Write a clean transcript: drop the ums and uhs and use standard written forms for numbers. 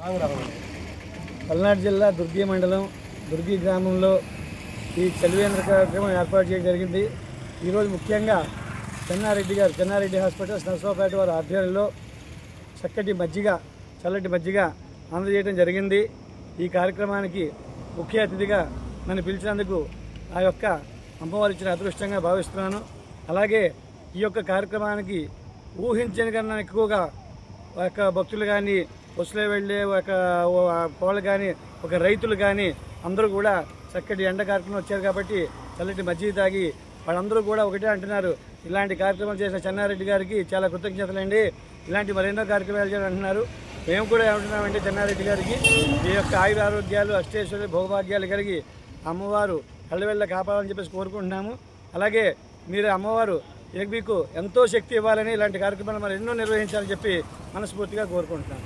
పల్నాడు జిల్లా దుర్గి మండలం దుర్గి గ్రామంలో ఈ చలివేంద్ర కార్యక్రమం ఏర్పాటు చేయడం జరిగింది. ఈరోజు ముఖ్యంగా చెన్నారెడ్డి హాస్పిటల్స్ నర్సరావుపేట వారి ఆధ్వర్యంలో చల్లటి మజ్జిగ అందజేయడం జరిగింది. ఈ కార్యక్రమానికి ముఖ్య అతిథిగా నన్ను పిలిచినందుకు ఆ యొక్క అమ్మవారు ఇచ్చిన అదృష్టంగా భావిస్తున్నాను. అలాగే ఈ యొక్క కార్యక్రమానికి ఊహించని కన్నా ఎక్కువగా ఒక భక్తులు కానీ, బస్సులో వెళ్ళే ఒక వాళ్ళు కానీ, ఒక రైతులు కానీ అందరూ కూడా చక్కటి ఎండ కార్యక్రమం వచ్చారు కాబట్టి చల్లటి మజ్జిగ తాగి వాళ్ళందరూ కూడా ఒకటే అంటున్నారు, ఇలాంటి కార్యక్రమాలు చేసిన చెన్నారెడ్డి గారికి చాలా కృతజ్ఞతలండి, ఇలాంటి మరెన్నో కార్యక్రమాలు చేయాలని అంటున్నారు. మేము కూడా ఏమంటున్నామంటే చెన్నారెడ్డి గారికి ఈ యొక్క ఆయుర ఆరోగ్యాలు, అష్టేశ్వరి భోగభాగ్యాలు కలిగి అమ్మవారు కళ్ళవెళ్ళ కాపాడాలని చెప్పేసి కోరుకుంటున్నాము. అలాగే మీరు అమ్మవారు మీకు ఎంతో శక్తి ఇవ్వాలని ఇలాంటి కార్యక్రమాలు మరి ఎన్నో నిర్వహించాలని చెప్పి మనస్ఫూర్తిగా కోరుకుంటున్నాను.